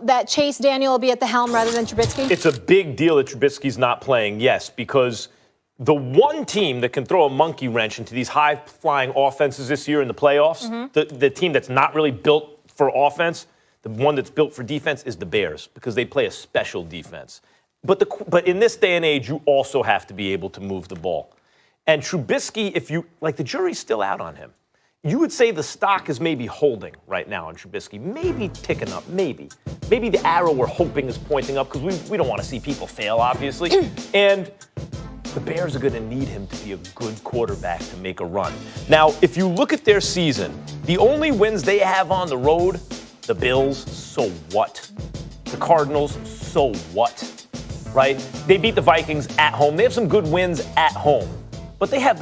that Chase Daniel will be at the helm rather than Trubisky? It's a big deal that Trubisky's not playing, yes, because the one team that can throw a monkey wrench into these high-flying offenses this year in the playoffs, the team that's not really built for offense, the one that's built for defense is the Bears, because they play a special defense. But in this day and age, you also have to be able to move the ball. And Trubisky, the jury's still out on him. You would say the stock is maybe holding right now on Trubisky, maybe ticking up, maybe. Maybe the arrow we're hoping is pointing up, because we don't want to see people fail, obviously. And the Bears are going to need him to be a good quarterback to make a run. Now, if you look at their season, the only wins they have on the road, the Bills, so what? The Cardinals, so what? Right? They beat the Vikings at home. They have some good wins at home. But they have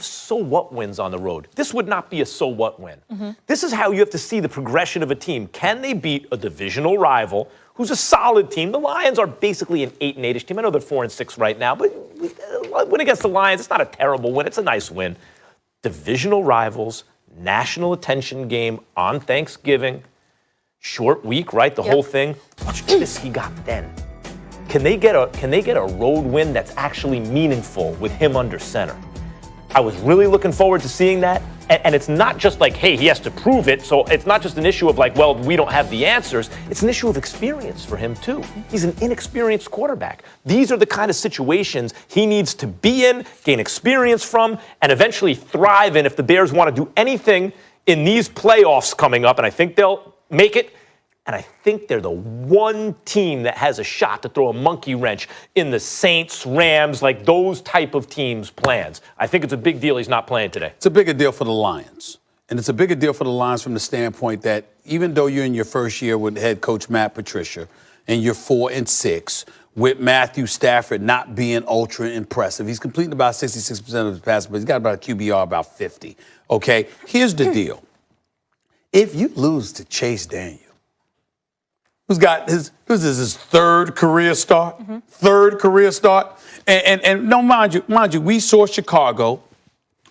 so what wins on the road. This would not be a so what win. This is how you have to see the progression of a team. Can they beat a divisional rival who's a solid team? The Lions are basically an 8-8-ish team. I know they're 4-6 right now, but win against the Lions, it's not a terrible win. It's a nice win. Divisional rivals, national attention game on Thanksgiving, short week, right? The whole thing. What's Trubisky got then? Can they get a road win that's actually meaningful with him under center? I was really looking forward to seeing that. And it's not just like, hey, he has to prove it. So it's not just an issue of like, well, we don't have the answers. It's an issue of experience for him, too. He's an inexperienced quarterback. These are the kind of situations he needs to be in, gain experience from, and eventually thrive in if the Bears want to do anything in these playoffs coming up. And I think they'll make it. And I think they're the one team that has a shot to throw a monkey wrench in the Saints, Rams, like those type of teams' plans. I think it's a big deal he's not playing today. It's a bigger deal for the Lions. And it's a bigger deal for the Lions from the standpoint that even though you're in your first year with head coach Matt Patricia and you're 4-6, with Matthew Stafford not being ultra impressive, he's completing about 66% of his passes, but he's got about a QBR about 50. Okay, here's the deal. If you lose to Chase Daniel, who's got his third career start, and no, mind you, we saw Chicago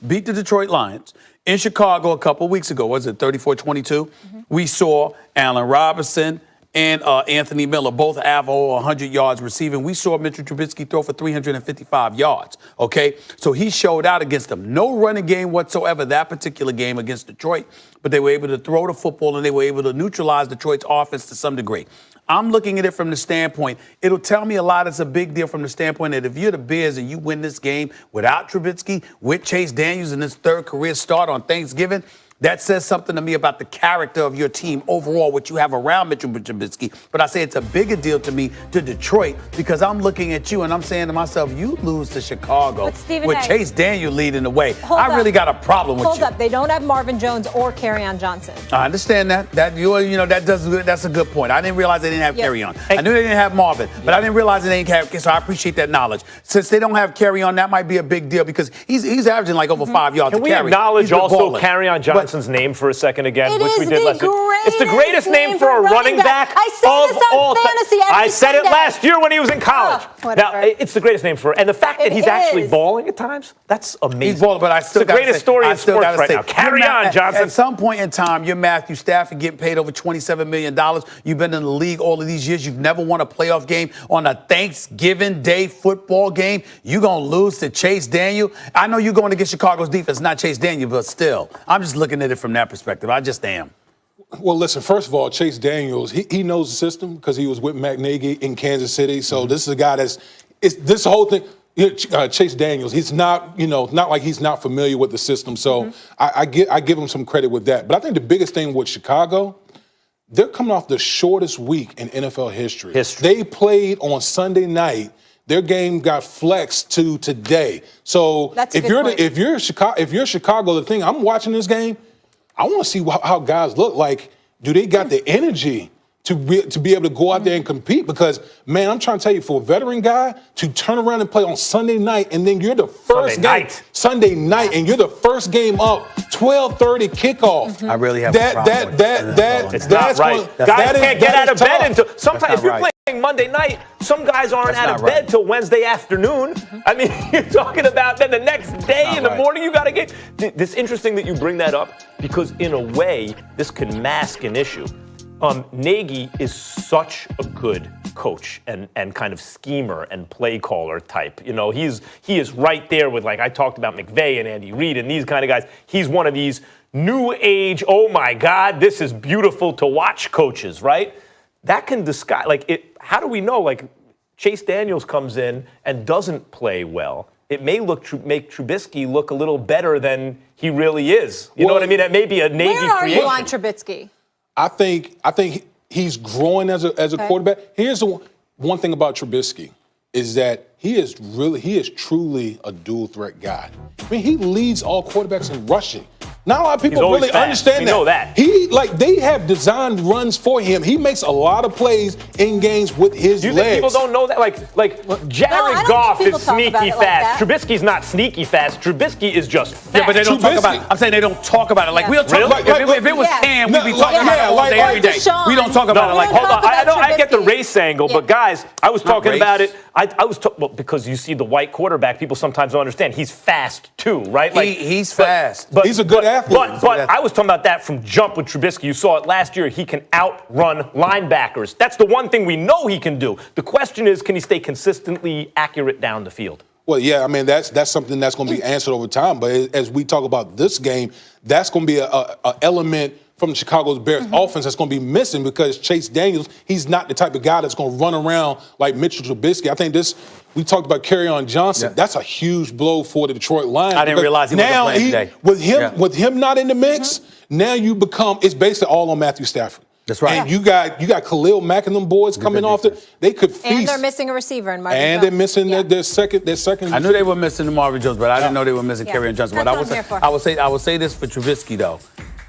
beat the Detroit Lions in Chicago a couple weeks ago. Was it 34-22? We saw Allen Robinson and Anthony Miller both have over 100 yards receiving. We saw Mitchel Trubisky throw for 355 yards, okay? So he showed out against them. No running game whatsoever that particular game against Detroit, but they were able to throw the football and they were able to neutralize Detroit's offense to some degree. I'm looking at it from the standpoint, it'll tell me a lot. It's a big deal from the standpoint that if you're the Bears and you win this game without Trubisky, with Chase Daniels in his third career start on Thanksgiving, that says something to me about the character of your team overall, what you have around Mitchell Trubisky. But I say it's a bigger deal to me to Detroit because I'm looking at you and I'm saying to myself, you lose to Chicago with Chase Daniel leading the way. I really got a problem with you. Hold up. They don't have Marvin Jones or Kerryon Johnson. I understand that. That's a good point. I didn't realize they didn't have Kerryon. I knew they didn't have Marvin, but I didn't realize they didn't have, so I appreciate that knowledge. Since they don't have Kerryon, that might be a big deal because he's averaging like over 5 yards Can a we carry. acknowledge also Kerryon Johnson's name for a second again, which we did last year? It's the greatest name for a running back I say this on fantasy every I said it last year when he was in college. Now, whatever. it's the greatest name for, and the fact that he's actually balling at times, that's amazing. He's balling, but I still it's the greatest story in sports right now. Kerryon Johnson. At some point in time, you're Matthew Stafford getting paid over $27 million. You've been in the league all of these years. You've never won a playoff game on a Thanksgiving Day football game. You're going to lose to Chase Daniel. I know you're going against Chicago's defense, not Chase Daniel, but still, I'm just looking at it from that perspective. I just am. Well, listen, first of all, Chase Daniels, he knows the system because he was with Matt Nagy in Kansas City. So this is a guy this whole thing, Chase Daniels, he's not, not like he's not familiar with the system. So I give him some credit with that. But I think the biggest thing with Chicago, they're coming off the shortest week in NFL history. They played on Sunday night. Their game got flexed to today. So if you're Chicago, the thing, I'm watching this game, I want to see how guys look like. Do they got the energy to be able to go out there and compete? Because, man, I'm trying to tell you, for a veteran guy to turn around and play on Sunday night, and then you're the first Sunday night, and you're the first game up, 12:30 kickoff. I really have a problem with that. It's not right. Guys can't get out of bed until sometimes if you're playing Monday night, some guys aren't out of bed till Wednesday afternoon. I mean, you're talking about then the next day in the morning you got to get. It's interesting that you bring that up because in a way, this can mask an issue. Nagy is such a good coach and kind of schemer and play caller type. You know, he is right there with, like I talked about McVay and Andy Reid and these kind of guys. He's one of these new age, oh my God, this is beautiful to watch coaches, right? That can disguise, how do we know, Chase Daniels comes in and doesn't play well. It may make Trubisky look a little better than he really is. You know what I mean? That may be a Nagy creation. Where are you on Trubisky? I think he's growing as a quarterback. Here's the one thing about Trubisky is that he is truly a dual threat guy. I mean, he leads all quarterbacks in rushing. Not a lot of people really understand that. We know that. They have designed runs for him. He makes a lot of plays in games with his legs. You think people don't know that? Jared Goff is sneaky fast. Trubisky's not sneaky fast. Trubisky is just fast. Yeah, but they don't talk about it. I'm saying they don't talk about it. We'll talk about it. If it was Cam, we'd be talking about it all day, every day. We don't talk about it hold on. I get the race angle, but guys, I was talking about it. I was because you see the white quarterback, people sometimes don't understand. He's fast too, right? He's fast. But he's a good athlete. But I was talking about that from jump with Trubisky. You saw it last year. He can outrun linebackers. That's the one thing we know he can do. The question is, can he stay consistently accurate down the field? Well, yeah, I mean, that's something that's going to be answered over time. But as we talk about this game, that's going to be an element from the Chicago Bears offense that's going to be missing because Chase Daniels, he's not the type of guy that's going to run around like Mitchell Trubisky. I think we talked about Kerryon Johnson. Yeah. That's a huge blow for the Detroit Lions. I didn't realize he wasn't playing today. With him not in the mix, now it's basically all on Matthew Stafford. That's right. And you got Khalil Mack and them boys coming off they could feast. And they're missing a receiver in Marvin Jones. And they're missing their second. I knew they were missing the Marvin Jones, but I didn't know they were missing Kerryon Johnson. But I would say this for Trubisky though.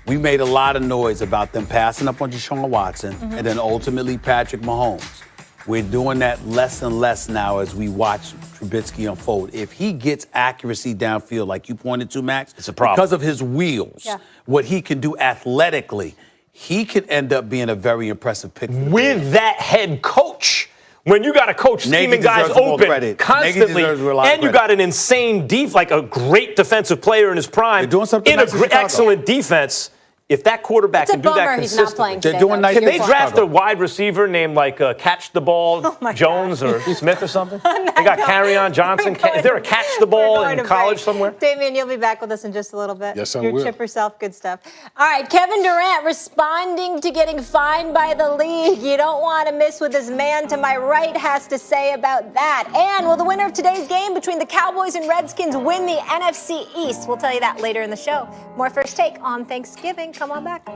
We made a lot of noise about them passing up on Deshaun Watson and then ultimately Patrick Mahomes. We're doing that less and less now as we watch Trubisky unfold. If he gets accuracy downfield, like you pointed to, Max, it's a problem. Because of his wheels, what he can do athletically, he could end up being a very impressive pick. With that head coach. When you got a coach scheming guys open constantly, and you got an insane a great defensive player in his prime, doing something in an excellent defense. If that quarterback can do that consistently, can they draft a wide receiver named Catch the Ball Jones or Smith or something? They got Kerryon Johnson. Is there a Catch the Ball in college somewhere? Damian, you'll be back with us in just a little bit. Yes, I will. Your chipper self, good stuff. All right, Kevin Durant responding to getting fined by the league. You don't want to miss what this man to my right has to say about that. And will the winner of today's game between the Cowboys and Redskins win the NFC East? We'll tell you that later in the show. More First Take on Thanksgiving. Come on back.